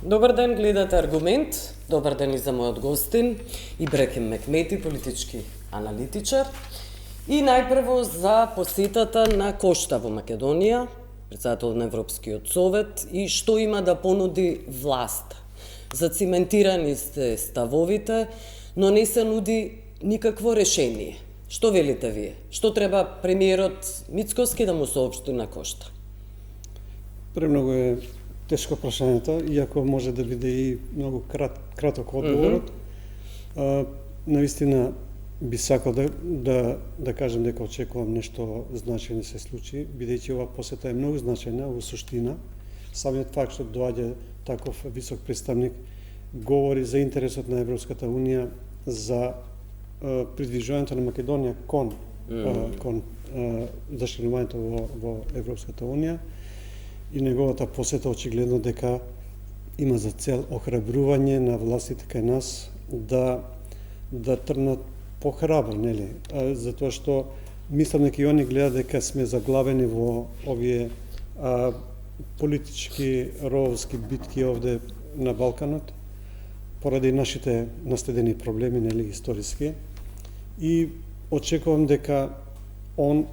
Добар ден, гледате Аргумент. Добар ден и за мојот гостин, Ибрахим Мехмети, политички аналитичар. И најпрво за посетата на Кошта во Македонија, председател на Европскиот совет, и што има да понуди власта. Зациментирани сте ставовите, но не се нуди никакво решение. Што велите вие? Што треба премиерот Мицкоски да му соопшти на Кошта? Премногу е тешко прашањето, иако може да биде и многу краток одговорот. Навистина би сакал да кажам дека очекувам нешто значајно се случи, бидејќи ова посета е многу значајна во суштина. Самиот факт што доаѓа таков висок представник говори за интересот на Европската унија за придвижувањето на Македонија кон зачленувањето во Европската унија. И неговата посета очигледно дека има за цел охрабрување на властите кај нас да тргнат похрабро, нели? Затоа што мислам дека и они гледаат дека сме заглавени во овие политички ровски битки овде на Балканот, поради нашите наследени проблеми, нели, историски. И очекувам дека он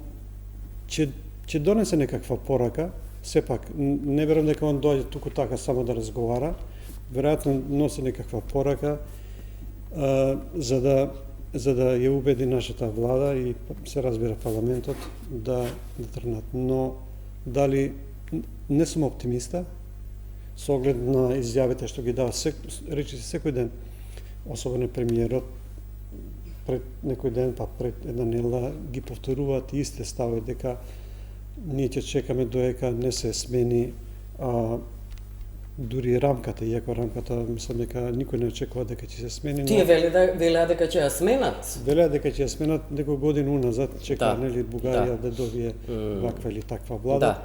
ќе донесе некаква порака. Сепак, не верувам дека он доаѓа туку така само да разговара. Веројатно носи некаква порака за да ја убеди нашата влада и се разбира парламентот да тргнат. Но дали не сум оптимиста со оглед на изјавите што ги дава речи секој ден, особено премиерот пред некој ден, па пред една недела ги повторуваат исти ставови дека ние ќе чекаме доека не се смени дури рамката, иако рамката мислам дека никој не очекува дека ќе се смени. Тие велеа дека ќе ја сменат? Велеа дека ќе ја сменат некој година уназад, чека нели Бугарија да добие ваква или таква влада,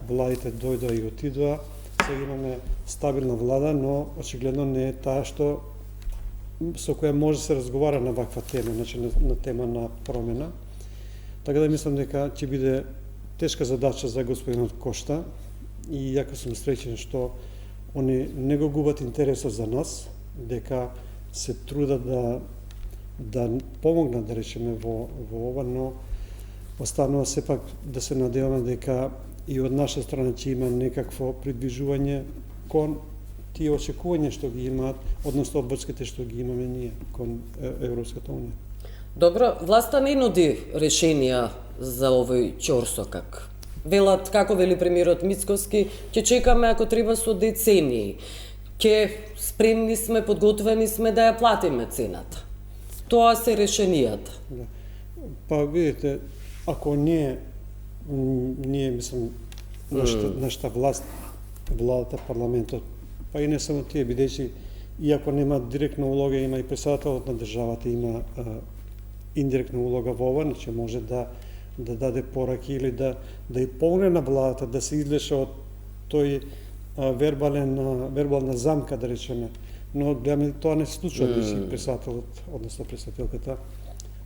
владите дојдоа и отидоа. Сега имаме стабилна влада, но очигледно не е таа што со која може да се разговара на ваква тема, значи на тема на промена. Така да мислам дека ќе биде тешка задача за господинот Кошта, и јако сум среќен што они не го губат интересот за нас, дека се трудат да помогнат, да речеме, во ова, но останува сепак да се надеваме дека и од наша страна ќе има некакво придвижување кон тие очекувања што ги имаат, односно обврските што ги имаме ние кон Европската унија. Добро, власта не нуди решенија за овој ќорсокак. Велат, како вели премиерот Мицкоски, ќе чекаме ако треба со децении. Спремни сме, подготвени сме да ја платиме цената. Тоа се решенијата. Да. Па видите, ако ние мислам, нашата власт, владата, парламентот, па и не само тие, бидејќи иако нема директна улога, има и председателот на државата, има индиректна улога во ова, значи може да даде пораки или да и помогне на владата да се излеше од тој вербална замка, да речеме. Но гледаме, тоа не се случува, председателот, односно председателката,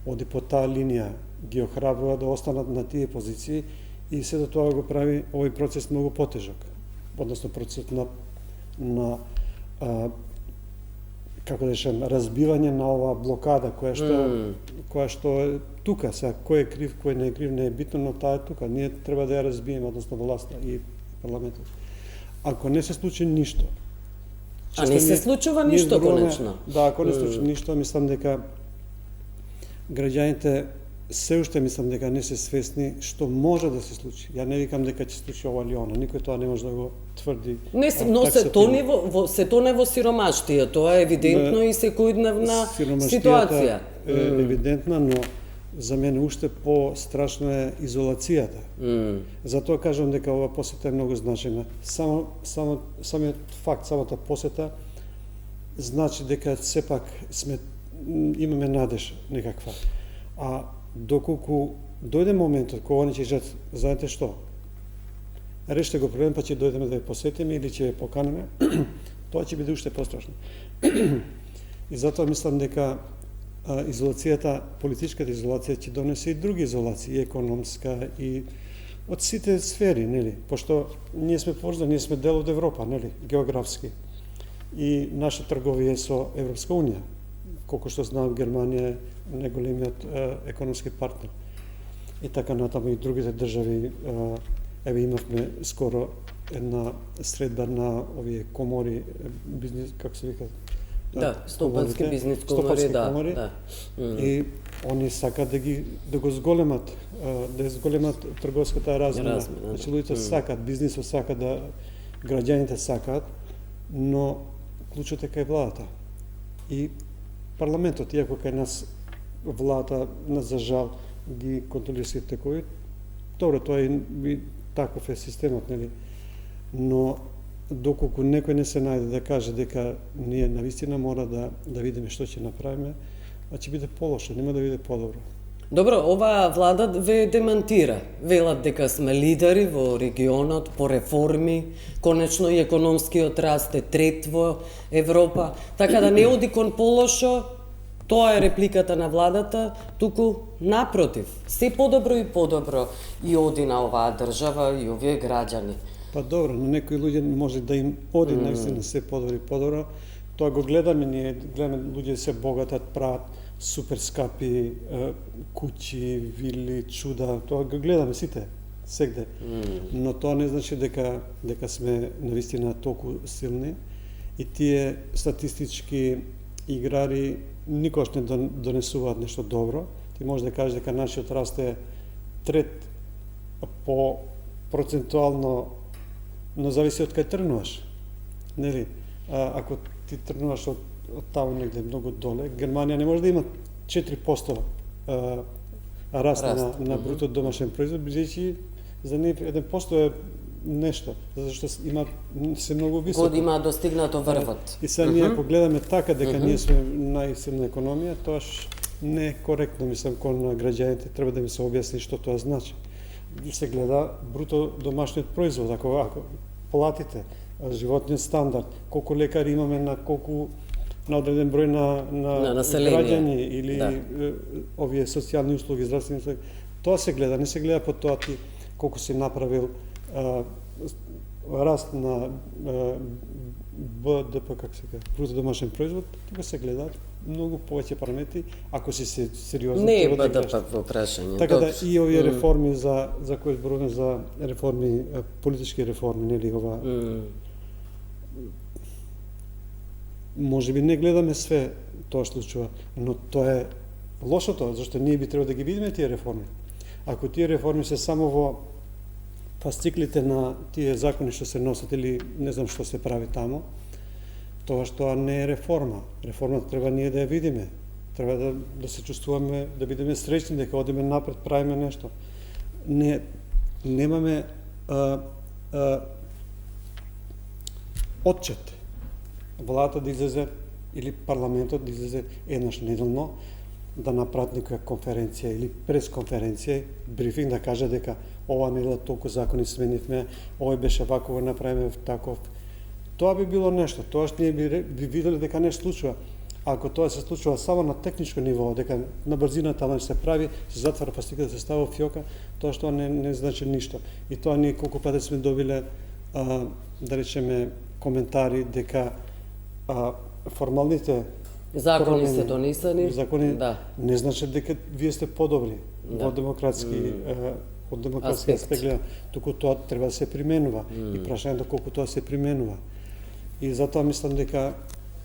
оди по таа линија, ги охрабрува да останат на тие позиции и сето тоа го прави овој процес многу потежок. Односно процесот на како да речем, разбивање на оваа блокада која што е тука, сега кој е крив, кој не е крив, не е битно, но таа е тука. Ние треба да ја разбиеме, односно власта и парламентот. Ако не се случи ништо. А не се случува ништо конечно. Да, ако не се случи ништо, мислам дека граѓаните се уште мислам дека не се свесни што може да се случи. Ја не викам дека ќе се случи ова или она, никој тоа не може да го тврди. Не, но се тоне во сиромаштија, тоа е евидентно и секојдневна ситуација. Е евидентна, но за мене уште по-страшно е изолацијата. Затоа кажам дека ова посета е многу значајна. Самиот факт, самата посета значи дека сепак имаме надеж некаква. А доколку дојде моментот кога они ќе кажат, знаете што, реште го проблем, па ќе дојдеме да ја посетиме или ќе ја поканеме, тоа ќе биде уште пострашно. И затоа мислам дека изолацијата, политичката изолација ќе донесе и други изолации, и економска, и од сите сфери, нели? Пошто ние сме поврзани, ние сме дел од Европа, нели? Географски. И наша трговија со Европска унија. Колку што знам, Германија е најголемиот економски партнер. И така натаму и другите држави. Еве имавме скоро една средба на овие комори, бизнес, како се вика? Да, стопански бизнес комори, да. И они сакаат да го зголемат, да зголемат трговската размена. Значи луѓето сакаат, бизнисот сака да граѓаните сакаат, но клучот е кај владата. И парламентот, иако кај нас владата, за жал, ги контролира сите кои, добро, тоа и таков е системот, нели? Но доколку некој не се најде да каже дека ние навистина мора да видиме што ќе направиме, а ќе биде полошо, нема да биде подобро. Добро, оваа влада ве демантира. Велат дека сме лидери во регионот по реформи, конечно и економскиот раст е трет во Европа, така да не оди кон полошо. Тоа е репликата на владата, туку напротив, се подобро и подобро и оди на оваа држава и овие граѓани. Па добро, но некои луѓе може да им оди наистина се подобро и подобро. Тоа го гледаме, ние гледаме луѓе се богатат, прават супер скапи куќи, вили, чуда, тоа го гледаме сите, сегде. Но тоа не значи дека сме навистина толку силни и тие статистички играри никош не донесуваат нешто добро. Ти може да кажеш дека нашиот раст е трет по процентуално, но зависи од кај тргнуваш. Нели? Ако ти тргнуваш од таму негде многу доле, Германија не може да има 4% раст на бруто домашен производ, бидејќи за нив 1% е нешто, зашто има се многу високо. Кога има достигнато врвот. И сега ние погледаме така дека ние сме најсилна економија, тоаш не е коректно, мислам, кон граѓаните треба да ми се објасни што тоа значи. Се гледа бруто домашниот производ, ако платите, животниот стандард, колку лекари имаме на колку на одреден број на граѓани или овие социјални услуги, здравствени услуги, тоа се гледа, не се гледа по тоа ти колку си направил раст на БДП, како се кажа, бруто домашен производ, тука се гледаат многу повеќе параметри, ако си се сериозно. Не е БДП во прашање. Така да и овие реформи за кои зборуваме за реформи, политички реформи, нели ова. Можеби не гледаме све тоа што случува, но тоа е лошото, зашто ние би требало да ги видиме тие реформи. Ако тие реформи се само во фасциклите на тие закони што се носат или не знам што се прави таму, тоа не е реформа. Реформата треба ние да ја видиме. Треба да се чувствуваме, да бидеме среќни дека одиме напред, правиме нешто. Немаме отчет. Владата да излезе или парламентот да излезе еднаш неделно да направат некоја конференција или пресконференција, брифинг да каже дека ова недела толку закони сменивме, овој беше ваково, направиме таков. Тоа би било нешто, тоа што ние би виделе дека не случува. Ако тоа се случува само на техничко ниво, дека на брзина талан се прави, се затвара фастиката, се става фиока, тоа што не значи ништо. И тоа ние колку пати сме добиле, да речеме, коментари дека формалните закони се донесени, закони не значи дека вие сте подобри во демократски од демократски аспект, туку тоа треба да се применува и прашањето колку тоа се применува. И затоа мислам дека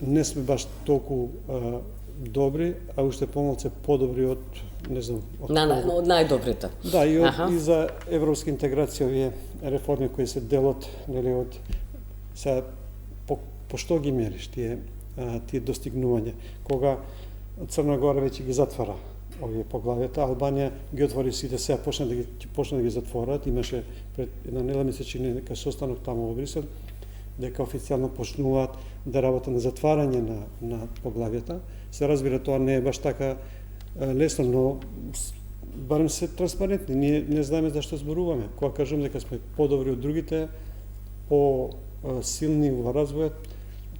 не сме баш толку добри, а уште помалку подобри од, не знам, од најдобрите. Да, и за европска интеграција овие реформи кои се делот, нели, од сега по што ги мериш тие достигнувања? Кога Црна Гора веќе ги затвара овие поглавјата, Албанија ги отвори сите, сега почна да ги затворат, имаше пред една недела месечина нека состанок таму во Брисел, дека официјално почнуваат да работат на затварање на поглавјата. Се разбира, тоа не е баш така лесно, но барем се транспарентни. Ние не знаеме зашто зборуваме. Кога кажуваме дека сме подобри од другите, по-силни во развојот,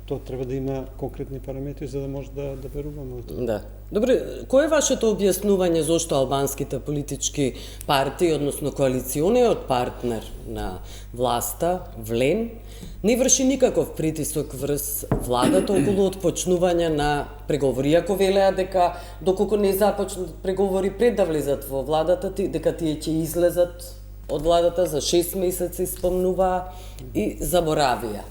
тоа треба да има конкретни параметри за да може да веруваме во тоа. Да. Добре, кој е вашето објаснување зошто албанските политички партии, односно коалициониот партнер на власта, ВЛЕН, не врши никаков притисок врз владата околу отпочнување на преговори, иако велеа дека доколку не започнат преговори пред да влезат во владата, дека тие ќе излезат од владата за 6 месеци, спомнуваа и заборавија.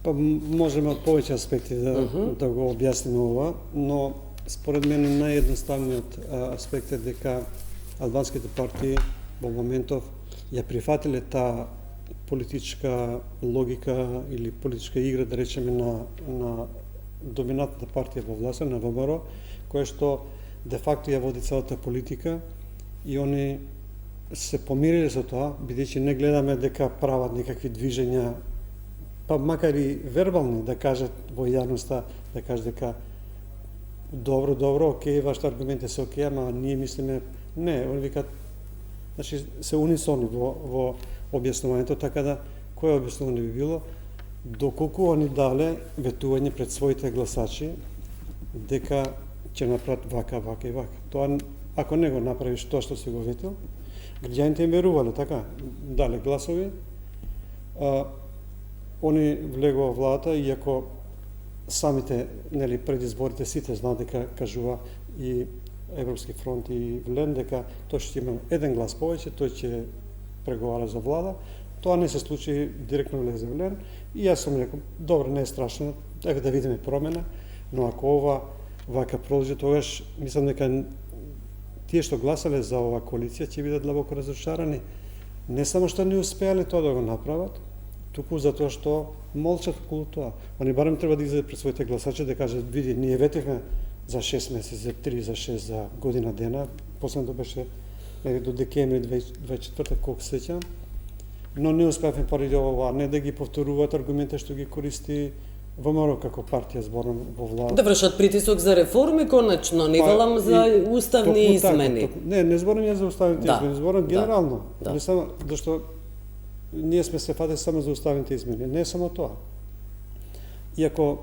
Па можеме од повеќе аспекти да го објасниме ова, но според мене наједноставниот аспект е дека албанските партии во моментов ја прифатиле таа политичка логика или политичка игра, да речеме, на доминантната партија во власта, на ВМРО, која што де факто ја води целата политика и они се помириле со тоа, бидејќи не гледаме дека прават некакви движења, па макар и вербални, да кажат во јавноста, да кажат дека добро, окей, вашите аргументи се окей, ама ние мислиме, не, они викат, значи се унисони во објаснувањето, така да, кој објаснување би било, доколку они дале ветување пред своите гласачи, дека ќе направат вака и вака. Тоа, ако не го направиш тоа што си го ветил, граѓаните им верувале, така, дале гласови, они влегува во владата, иако самите, нели, пред изборите сите знаат дека кажува и Европски фронт и ВЛЕН дека тој ќе има еден глас повеќе, тој ќе преговара за влада. Тоа не се случи, директно влезе ВЛЕН и јас сум рекол, добро, не е страшно, еве да видиме промена, но ако ова вака продолжи, тогаш мислам дека тие што гласале за ова коалиција ќе бидат длабоко разочарани. Не само што не успеале тоа да го направат, туку затоа што молчат околу тоа. Они барем треба да излезат пред своите гласачи да кажат, види, ние ветивме за 6 месеци, за 3, за 6, за година дена, последното беше до декември 2024, колку се сеќам, но не успеавме поради ова, не да ги повторуваат аргументи што ги користи ВМРО како партија зборна во влада. Да вршат притисок за реформи, конечно, не велам за уставни измени. Не зборам ја за уставните измени, зборам генерално. Не само, зашто ние сме се фатили само за уставните измени, не само тоа. Иако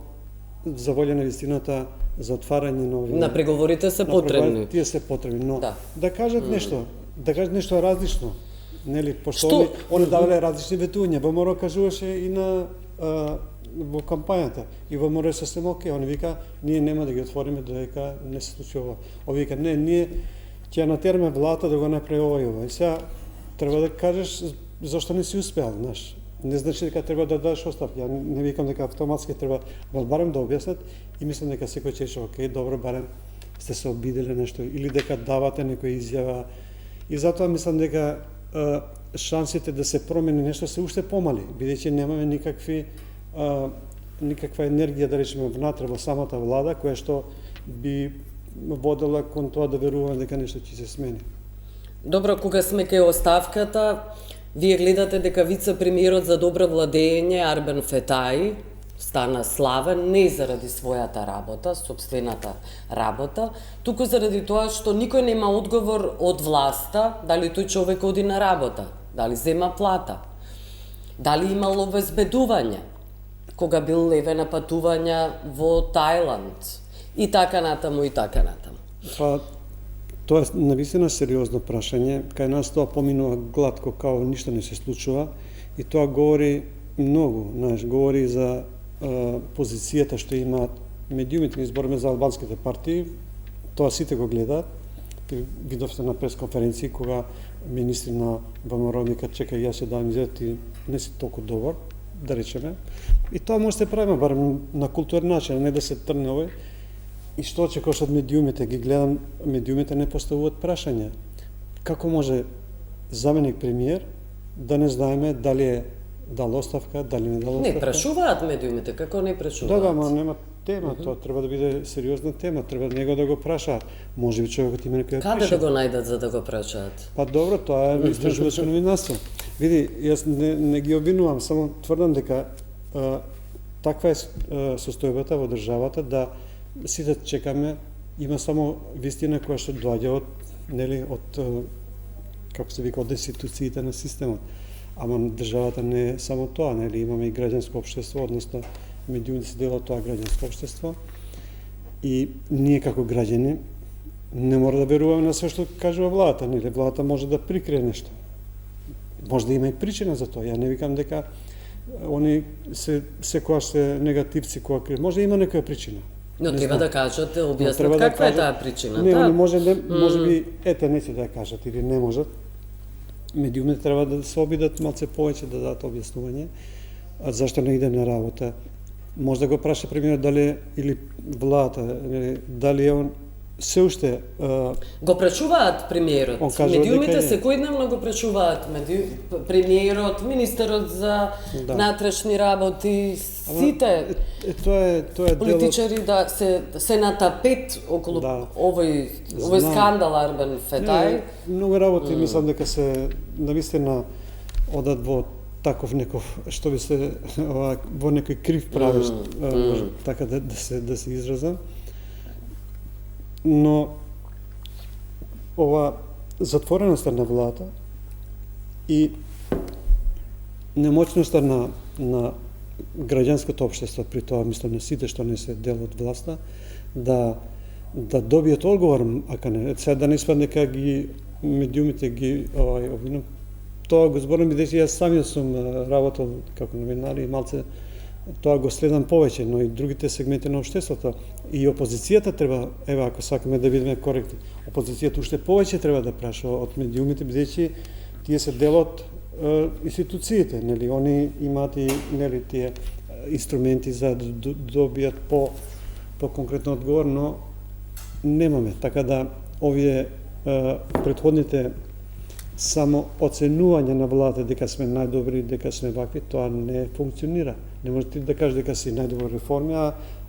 за волја на вистината, за отварање на овие... На преговорите се потребни. Тие се потребни, но да кажат нешто, различно. Нели, пошто они давале различни ветувања. ВМРО кажуваше и на во кампањата. И ВМРО сосем окей. Они вика, ние нема да ги отвориме додека не се случи ова. Ови вика, не, ние ќе натераме владата да го направи ова и ова. И сега треба да кажеш зашто не си успеал, знаеш. Не значи дека треба да дадеш оставка. Ја не викам дека автоматски треба, барем да објаснат и мислам дека секој ќе рече, окей, добро, барем сте се обиделе нешто или дека давате некоја изјава. И затоа мислам дека шансите да се промени нешто се уште помали, бидејќи немаме никаква енергија, да речеме, внатре во самата влада, која што би водела кон тоа да веруваме дека нешто ќе се смени. Добро, кога сме кај оставката, вие гледате дека вице-премиерот за добро владење Арбен Фетаи стана славен не заради својата работа, сопствената работа, туку заради тоа што никој нема одговор од власта дали тој човек оди на работа, дали зема плата, дали имало обезбедување, кога бил леве на патувања во Тајланд и така натаму и така натаму. Па, тоа е навистина сериозно прашање, кај нас тоа поминува гладко, као ништо не се случува и тоа говори многу, знаеш, говори за позицијата што имаат медиумите, избораме за албанските партии, тоа сите го гледаат. Видовте на пресконференции кога министри на ВМРО викаат, чекај, јас ќе дам изјавот и не си толку добар, да речеме. И тоа може да се прави, барем на културен начин, не да се трне овој. И што очекуваш од медиумите? Ги гледам, медиумите не поставуваат прашања. Како може заменик премиер да не знаеме дали е дал оставка, дали не дал оставка? Не прашуваат медиумите, како не прашуваат? Да, ама нема тема, тоа треба да биде сериозна тема, треба него да го прашаат. Може би човекот има некоја Каде да го најдат за да го прашаат? Па добро, тоа е истражувачко новинарство. Види, јас не ги обвинувам, само тврдам дека таква е состојбата во државата да сите чекаме, има само вистина која што доаѓа од, нели, од како се вика, од институциите на системот. Ама државата не е само тоа, нели, имаме и граѓанско општество, односно медиумите се дел од тоа граѓанско општество. И ние како граѓани не мора да веруваме на све што кажува владата, нели владата може да прикрие нешто. Може да има и причина за тоа. Ја не викам дека они секогаш се негативци кога кријат. Може да има некоја причина. Но треба да кажат, објаснат каква е таа причина. Не, они може би неќе да ја кажат или не можат. Медиумите треба да се обидат малце повеќе да дадат објаснување. А зашто не иде на работа? Може да го праша премиерот дали или владата, дали он се уште го прачуваат премиерот. Медиумите секојдневно го прачуваат премиерот, министерот за внатрешни работи, сите политичари да се на тапет околу овој скандал Арбен Фетај. Многу работи мислам дека се навистина одат во таков неков, што би се во некој крив правиш, така да се изразам. Но ова затвореноста на владата и немоćноста на граѓанското општество, при тоа мислам на сите што не се дел од власта, да добијат одговор, ака не, сега да не испадне дека ги медиумите ги обвинувам. Тоа го зборам бидејќи јас самиот сум работел како новинар и малце тоа го следам повеќе, но и другите сегменти на општеството. И опозицијата треба, ева, ако сакаме да бидеме коректни, опозицијата уште повеќе треба да прашува од медиумите, бидејќи тие се дел од институциите, нели, они имаат и нели тие инструменти за да добијат по конкретно одговор, но немаме, така да овие претходните само оценување на владата дека сме најдобри, дека сме вакви, тоа не функционира. Не можеш ти да кажеш дека си најдобра реформи,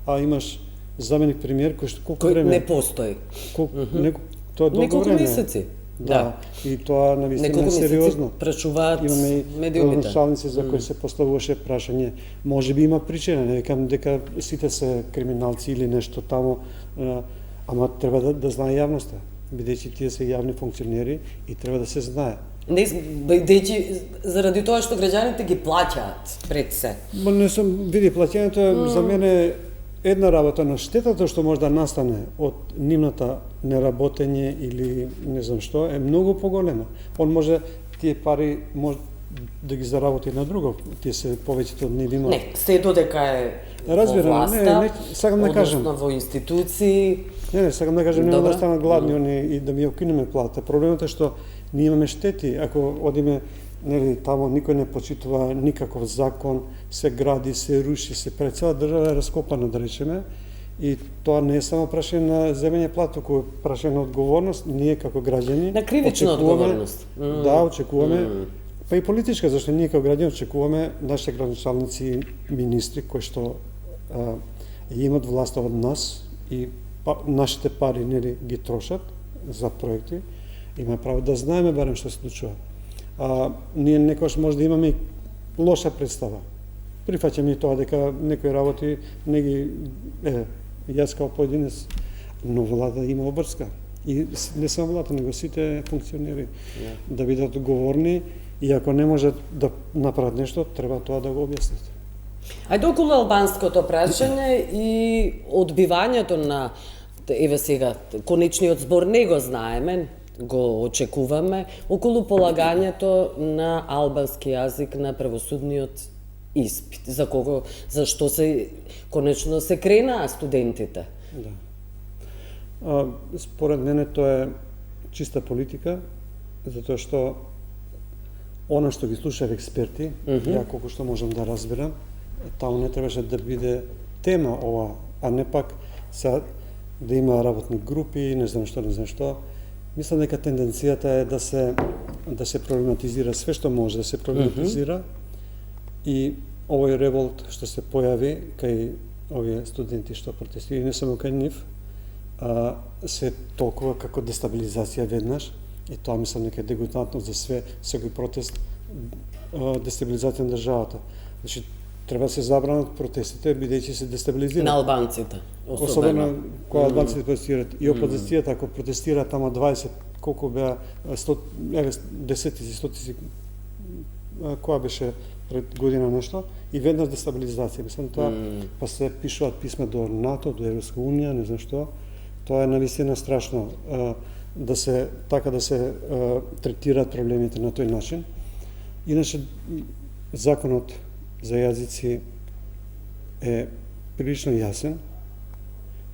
а имаш заменик премиер кој време не постои. Тоа долго неколку време. месеци. Да, и тоа навистина е сериозно. Прачуваат имаме медиумите. Шалници за кои се поставуваше прашање. Може би има причина, не викам дека сите се криминалци или нешто таму, ама треба да знае јавноста, бидејќи тие се јавни функционери и треба да се знае. Не, бидејќи заради тоа што граѓаните ги плаќаат пред се. Не сум, види, плаќањето за мене една работа, но штетата што може да настане од нивната неработење или не знам што е многу поголема. Он може тие пари може да ги заработи на друго, тие се повеќето од нив има. Не, се додека е разбирам, во власта, не, сакам да кажам. Односно во институции. Не, сакам да кажам, нема да станат гладни они и да ми ја укинеме плата. Проблемот е што ние имаме штети, ако одиме нели таму никој не почитува никаков закон, се гради, се руши, се прави, цела држава е раскопана, да речеме, и тоа не е само прашање на земење плата, туку е прашање на одговорност, ние како граѓани на кривична одговорност. Да, очекуваме, па и политичка, зашто ние како граѓани очекуваме нашите градоначалници, министри кои што имат власта од нас и нашите пари нели ги трошат за проекти, има право да знаеме барем што се случува. Ние некојаш може да имаме лоша представа. Прифаќаме и тоа дека некои работи не ги јас како поединец, но влада има обрска. И не само влада, него сите функционери да бидат одговорни и ако не можат да направат нешто, треба тоа да го објаснат. Ајде околу албанското прашање и одбивањето на, еве сега, конечниот збор не го знаеме, го очекуваме, околу полагањето на албански јазик на правосудниот испит. За што се конечно се кренаа студентите? Да. Според мене тоа е чиста политика, затоа што она што ги слушав експерти, ја колку што можам да разберам, таму не требаше да биде тема ова, а не пак да има работни групи, не знам што. Мислам дека тенденцијата е да се проблематизира све што може да се проблематизира и овој револт што се појави кај овие студенти што протестираат, не само кај нив, се толкова како дестабилизација веднаш и тоа мислам дека е дегутантно за секој протест, дестабилизација на државата. Значи, треба да се забранат протестите, бидејќи се дестабилизираат. На албанците, особено кога албанците протестираат. И опозицијата, ако протестираат тама 20, колку беа, 100, десетици, стотици, која беше пред година нешто, и веднаш дестабилизација. Мислам тоа, па се пишуваат писма до НАТО, до Европска унија, не знам што. Тоа е навистина страшно да се третираат проблемите на тој начин. Иначе законот за јазици е прилично јасен.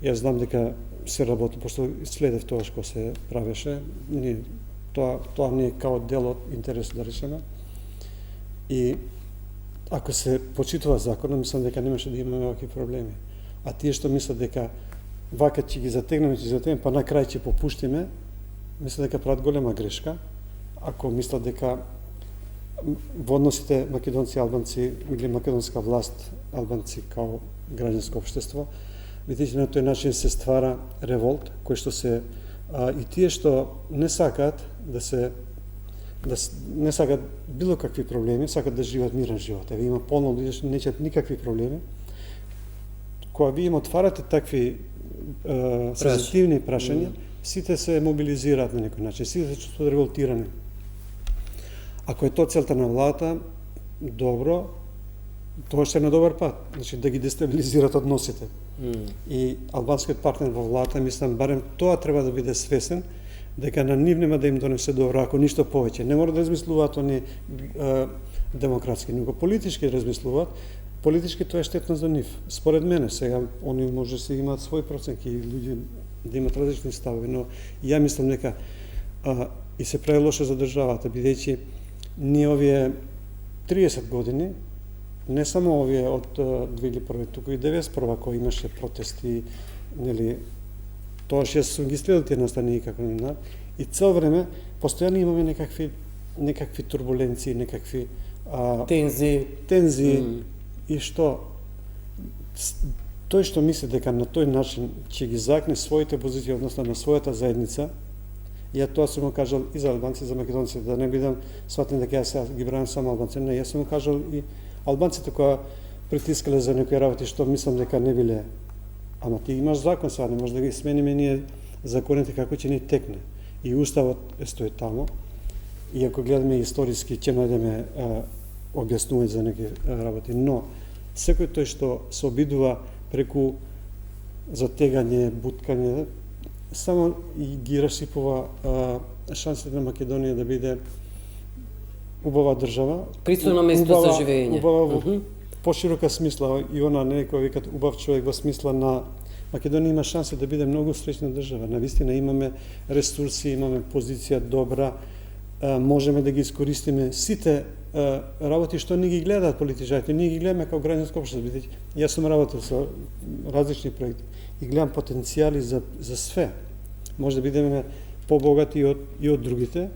Јас знам дека се работи, пошто следев тоа што се правеше. Тоа не е као дел од интерес да речеме. И ако се почитува законот, мислам дека немаше да имаме вакви проблеми. А тие што мислат дека вака ќе ги затегнеме, па на крај ќе попуштиме, мислам дека прават голема грешка. Ако мислат дека во односите македонци албанци или македонска власт албанци као граѓанско општество, видите на тој начин се ствара револт кој што се и тие што не сакаат не сакаат било какви проблеми, сакаат да живеат мирен живот. Еве има полно луѓе што неќат никакви проблеми. Кога ви им отварате такви сензитивни прашања, сите се мобилизираат на некој начин, сите се чувствуваат револтирани. Ако е тоа целта на владата, добро, тоа ще е на добар пат, значи да ги дестабилизират односите. И албанскиот партнер во владата, мислам, барем тоа треба да биде свесен, дека на нив нема да им донесе добро, ако ништо повеќе. Не мора да размислуваат они демократски, него политички размислуваат. Политички тоа е штетно за нив. Според мене, сега, они може се имаат своји проценки и луѓе да имат различни ставови, но ја мислам дека и се прави лошо за државата, бидејќи ние овие 30 години, не само овие од 2001, туку и 1991 кој имаше протести, нели, тоаш јас сум ги следил тие настани како не знам, и цел време постојано имаме некакви турбуленции, некакви тензии и што тој што мисли дека на тој начин ќе ги закне своите позиции односно на својата заедница. Ја тоа сум го кажал и за албанци, и за македонци, да не бидам сватен дека јас ги бранам само албанци. Не, јас сум го кажал и албанците кои притискале за некои работи што мислам дека не биле. Ама ти имаш закон сега, не може да ги смениме ние законите како ќе ни текне. И уставот стои тамо. И ако гледаме историски, ќе најдеме објаснување за некои работи. Но секој тој што се обидува преку затегање, буткање, само и ги расипува шансите на Македонија да биде убава држава. Пристојно место за живење. Убава во поширока смисла, и она некој викат убав човек во смисла на Македонија има шанси да биде многу среќна држава. Навистина имаме ресурси, имаме позиција добра, можеме да ги искористиме сите работи што не ги гледаат политичарите, ние ги гледаме како граѓанско општество. Јас сум работел со различни проекти и гледам потенцијали за све. Може да бидеме побогати и од другите,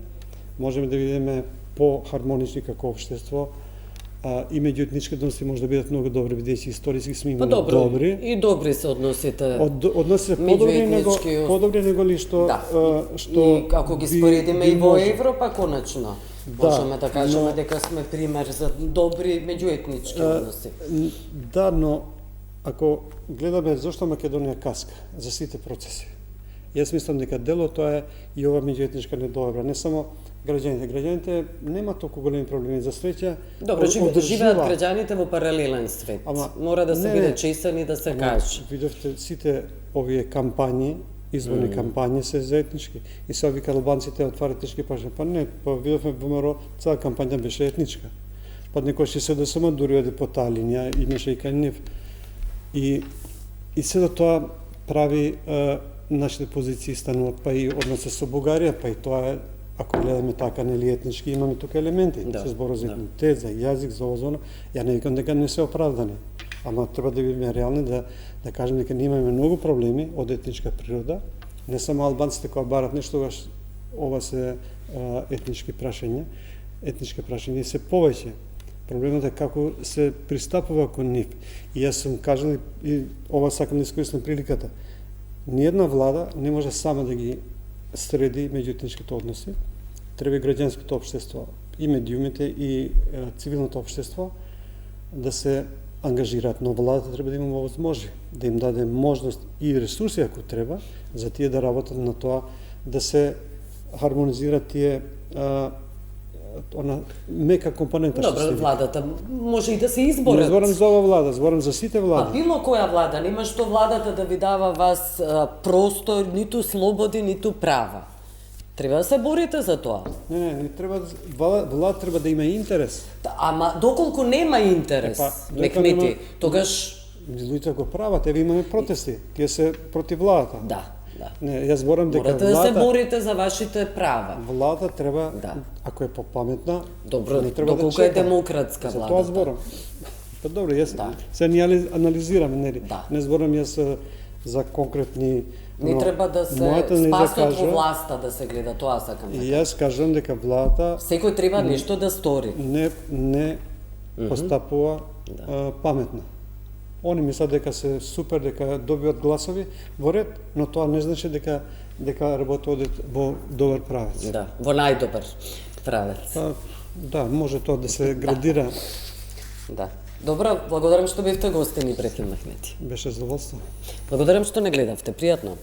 можеме да бидеме по-хармонични како општество, и меѓуетнички односи може да бидат многу добри, бидејќи историски сме имали добри. И добри се односите. Односите подобри него ли што и ако ги споредиме и во Европа конечно. Можеме да кажеме дека сме пример за добри меѓуетнички односи. Да, но ако гледаме зошто Македонија каска за сите процеси, јас мислам дека дело тоа е и ова меѓуетничка недообра, не само граѓаните. Граѓаните нема толку големи проблеми, за среќа. Добро, живеат граѓаните во паралелен свет. Мора да се биде честен и да се каже. Видовте сите овие кампањи, изборни кампањи се за етнички. И сега вика албанците отварат етнички прашања. Па не, видовме во ВМРО, цела кампања беше етничка. Па некој се да само дури оде по таа линија, имаше и кај нив. И се тоа прави нашите позиции стануваат, па и односот со Бугарија, па и тоа е, ако гледаме така, нели етнички, имаме тука елементи, се зборува за етнитет, за јазик, за ова зона. Ја не викам дека не се оправдани, ама треба да бидеме реални, да кажеме дека ние имаме многу проблеми од етничка природа, не само албанците кои барат нешто, ова се етнички прашања се повеќе. Проблемот е како се пристапува кон нив. И јас сум кажал и ова сакам да искористам приликата. Ниедна влада не може сама да ги среди меѓуетничките односи. Треба и граѓанското општество, и медиумите, и цивилното општество да се ангажираат, но владата треба да има возможност, да им даде можност и ресурси ако треба, за тие да работат на тоа, да се хармонизираат тие она мека компонента што Добро, се владата може и да се Не изборат. зборам за ова влада, зборам за сите А влади. било која влада, нема што владата да ви дава вас простор, ниту слободи, ниту права. Треба да се борите за тоа. Не треба влада треба да има интерес. Ама доколку нема интерес, Мекмети, тогаш Луѓето го прават, еве имаме протести, тие се против владата. да. Не, јас зборам дека Морате да се борите за вашите права. Влада треба, Да. ако е попаметна, Добро, не треба доколку да е чека. демократска За тоа владата. зборам. Па добро, јас Да. се анализирам, нели? Да. Не зборам јас за конкретни. Не но треба да се мојата неза спасот во кажа- власта да се гледа, тоа сакам да И кажам. јас кажам дека владата Секој треба нешто да стори. не постапува паметно. Они мислат дека се супер, дека добиват гласови во ред, но тоа не значи дека работат во добар правец. Да, во најдобар правец. Па, да, може тоа да се градира. Да. Добро, благодарам што бевте гостин Ибрахим Мехмети. Беше задоволство. Благодарам што не гледавте. Пријатно.